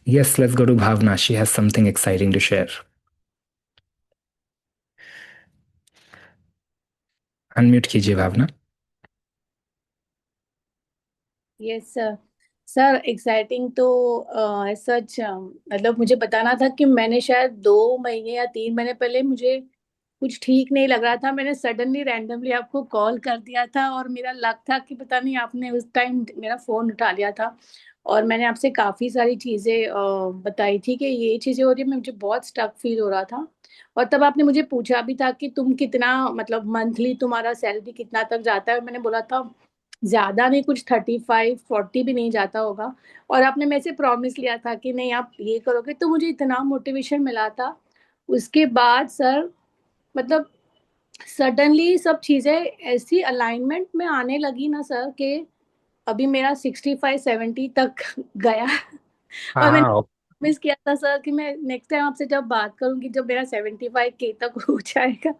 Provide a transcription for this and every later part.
Yes, let's go to Bhavna. She has something exciting to share. Unmute कीजिए Bhavna. Yes sir. Sir exciting तो सच मतलब मुझे बताना था कि मैंने शायद 2 महीने या 3 महीने पहले मुझे कुछ ठीक नहीं लग रहा था। मैंने सडनली रैंडमली आपको कॉल कर दिया था और मेरा लक था कि पता नहीं आपने उस टाइम मेरा फोन उठा लिया था। और मैंने आपसे काफी सारी चीजें बताई थी कि ये चीजें हो रही है, मुझे बहुत स्टक फील हो रहा था। और तब आपने मुझे पूछा भी था कि तुम कितना मतलब मंथली तुम्हारा सैलरी कितना तक जाता है। मैंने बोला था ज्यादा नहीं, कुछ 35-40 भी नहीं जाता होगा। और आपने मेरे से प्रॉमिस लिया था कि नहीं आप ये करोगे, तो मुझे इतना मोटिवेशन मिला था। उसके बाद सर मतलब सडनली सब चीजें ऐसी अलाइनमेंट में आने लगी ना सर कि अभी मेरा 65-70 तक गया। और मैंने हाँ। मिस किया था सर कि मैं नेक्स्ट टाइम आपसे जब बात करूंगी जब मेरा 75K तक हो जाएगा।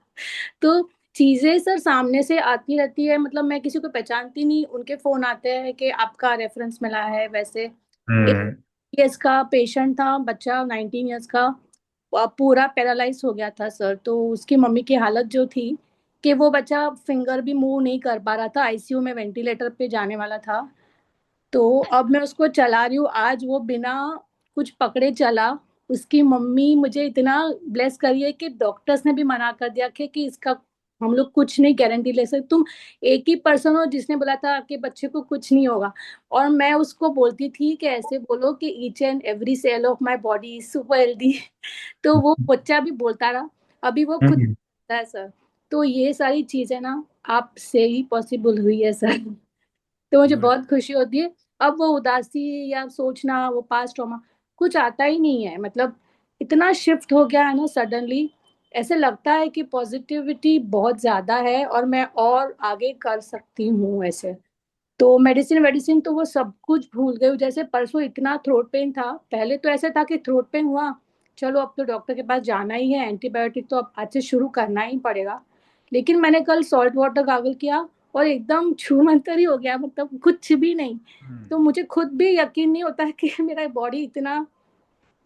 तो चीजें सर सामने से आती रहती है, मतलब मैं किसी को पहचानती नहीं, उनके फोन आते हैं कि आपका रेफरेंस मिला है। वैसे एक हम्म। ईयर्स का पेशेंट था, बच्चा 19 ईयर्स का, पूरा पैरालाइज हो गया था सर। तो उसकी मम्मी की हालत जो थी कि वो बच्चा फिंगर भी मूव नहीं कर पा रहा था, आईसीयू में वेंटिलेटर पे जाने वाला था। तो अब मैं उसको चला रही हूँ, आज वो बिना कुछ पकड़े चला। उसकी मम्मी मुझे इतना ब्लेस करी है कि डॉक्टर्स ने भी मना कर दिया कि इसका हम लोग कुछ नहीं गारंटी ले सकते। तुम एक ही पर्सन हो जिसने बोला था आपके बच्चे को कुछ नहीं होगा। और मैं उसको बोलती थी कि ऐसे बोलो कि each and every cell of my body is super healthy. तो वो बच्चा भी बोलता रहा, अभी वो खुद हम्म। बोलता है सर। तो ये सारी चीजें ना आपसे ही पॉसिबल हुई है सर। तो मुझे ब्यूटीफुल। बहुत खुशी होती है। अब वो उदासी या सोचना, वो पास्ट ट्रॉमा कुछ आता ही नहीं है। मतलब इतना शिफ्ट हो गया है ना सडनली, ऐसे लगता है कि पॉजिटिविटी बहुत ज्यादा है और मैं और आगे कर सकती हूँ ऐसे। तो मेडिसिन मेडिसिन तो वो सब कुछ भूल गई हूँ। जैसे परसों इतना थ्रोट पेन था, पहले तो ऐसा था कि थ्रोट पेन हुआ, चलो अब तो डॉक्टर के पास जाना ही है, एंटीबायोटिक तो अब आज से शुरू करना ही पड़ेगा। लेकिन मैंने कल सॉल्ट वाटर गागल किया और एकदम छूमंतर ही हो गया, मतलब कुछ भी नहीं। तो मुझे खुद भी यकीन नहीं होता है कि मेरा बॉडी इतना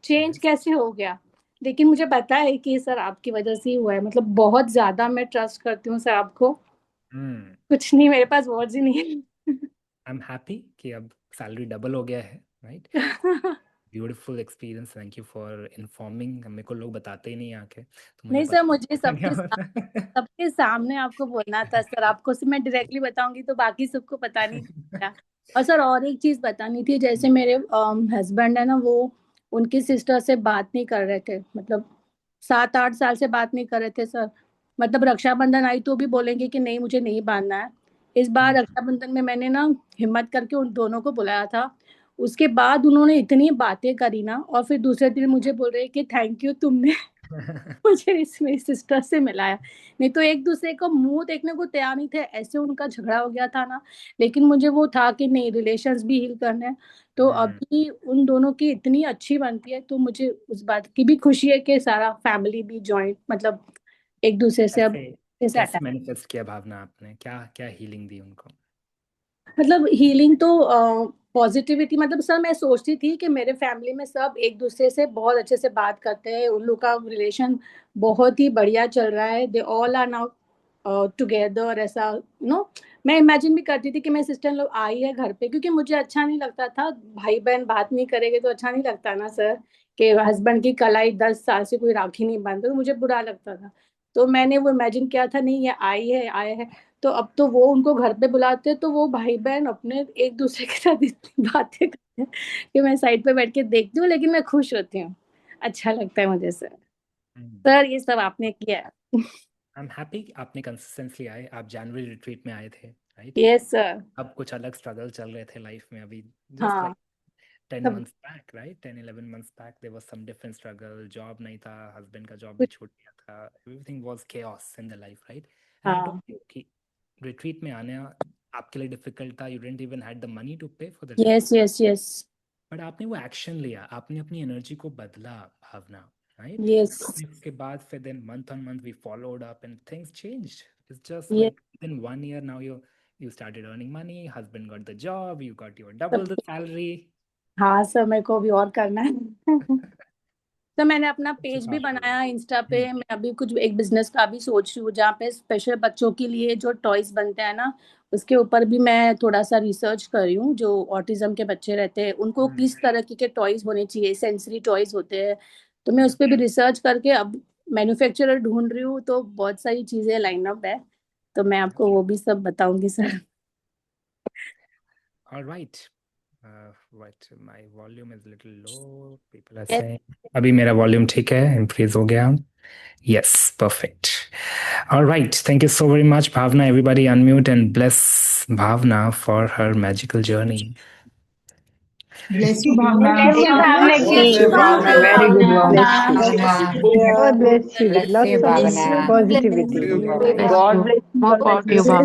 चेंज यस। कैसे हो गया। लेकिन मुझे पता है कि सर आपकी वजह से ही हुआ है, मतलब बहुत ज्यादा मैं ट्रस्ट करती हूँ सर आपको। हम्म। कुछ नहीं, मेरे पास वर्ड्स ही नहीं आई एम हैप्पी कि अब सैलरी डबल हो गया है, राइट। है। Beautiful experience, thank you for informing. मेरे को लोग बताते ही नहीं आके, तो मुझे नहीं सर, पता मुझे नहीं क्या सबके होता है। सबके सामने आपको बोलना था सर। आपको से मैं डायरेक्टली बताऊंगी तो बाकी सबको पता नहीं चलेगा। और सर और एक चीज बतानी थी, जैसे मेरे हस्बैंड है ना, वो उनकी सिस्टर से बात नहीं कर रहे थे, मतलब 7-8 साल से बात नहीं कर रहे थे सर। मतलब रक्षाबंधन आई तो भी बोलेंगे कि नहीं मुझे नहीं बांधना है। इस बार हम्म। रक्षाबंधन में मैंने ना हिम्मत करके उन दोनों को बुलाया था। उसके बाद उन्होंने इतनी बातें करी ना, और फिर दूसरे दिन मुझे बोल रहे कि थैंक यू तुमने मुझे इस मेरी सिस्टर से मिलाया। नहीं तो एक दूसरे को मुंह देखने को तैयार नहीं थे, ऐसे उनका झगड़ा हो गया था ना। लेकिन मुझे वो था कि नहीं, रिलेशंस भी हील करने हैं। तो हम्म। अभी उन दोनों की इतनी अच्छी बनती है, तो मुझे उस बात की भी खुशी है कि सारा फैमिली भी जॉइंट, मतलब एक दूसरे से अब कैसे जैसे कैसे अटैच। मैनिफेस्ट किया भावना आपने, क्या क्या हीलिंग दी उनको? मतलब हीलिंग तो पॉजिटिविटी, मतलब सर मैं सोचती थी कि मेरे फैमिली में सब एक दूसरे से बहुत अच्छे से बात करते हैं, उन लोग का रिलेशन बहुत ही बढ़िया चल रहा है। They all are now together, ऐसा नो। मैं इमेजिन भी करती थी कि मेरी सिस्टर लोग आई है घर पे, क्योंकि मुझे अच्छा नहीं लगता था, भाई बहन बात नहीं करेंगे तो अच्छा नहीं लगता ना सर। कि हस्बैंड की कलाई 10 साल से कोई राखी नहीं बांधता तो मुझे बुरा लगता था। तो मैंने वो इमेजिन किया था, नहीं ये आई है आए है। तो अब तो वो उनको घर पे बुलाते हैं तो वो भाई बहन अपने एक दूसरे के साथ इतनी बातें करते हैं कि मैं साइड पे बैठ के देखती हूँ, लेकिन मैं खुश होती हूँ। अच्छा लगता है मुझे सर। सर ये सब आपने किया है। आई एम हैप्पी आपने कंसिस्टेंटली आए, आप जनवरी रिट्रीट में आए थे, राइट। Yes sir. अब कुछ अलग स्ट्रगल चल रहे थे लाइफ में अभी, जस्ट हाँ। लाइक 10 सब months back, right? 10-11 months back there was some different struggle, job नहीं था, हस्बैंड का जॉब भी कुछ। छूट गया था, everything was chaos in the life, right? And I हाँ। told you कि रिट्रीट में आना आपके लिए डिफिकल्ट था, you didn't even had the money to pay for the yes retreat, yes yes. But आपने वो एक्शन लिया, आपने अपनी एनर्जी को बदला, भावना, राइट। यस फिर उसके बाद फिर then month on month we followed up and things changed. It's just ये like within 1 year now you started earning money, husband got the job, you got your सब double the कुछ। salary। हाँ sir, मेरे को भी और करना है। तो मैंने अपना पेज भी हाँ। बनाया इंस्टा पे। मैं अभी कुछ एक बिजनेस का भी सोच रही हूँ जहाँ पे स्पेशल बच्चों के लिए जो टॉयज बनते हैं ना, उसके ऊपर भी मैं थोड़ा सा रिसर्च कर रही हूँ। जो ऑटिज्म के बच्चे रहते हैं उनको किस तरह के टॉयज होने चाहिए, सेंसरी टॉयज होते हैं, तो मैं उस पर भी रिसर्च करके अब मैन्युफैक्चरर ढूंढ रही हूँ। तो बहुत सारी चीजें लाइन अप है, तो मैं आपको वो भी सब बताऊंगी sir. All right. Right. My volume is a little low. People are Yes. saying. अभी मेरा वॉल्यूम ठीक है, इंक्रीज हो गया. Yes, perfect. All right. Thank you so very much, Bhavna. Everybody unmute and bless Bhavna for her magical journey. Bless you, Bhavna. Bless you, Bhavna Bless ji. you, Bhavna. Very good one. Bless you. God bless you with Bless lots you, of Bhavna. positivity. God bless you. God bless you, More Bhavna. about you, Bhavna.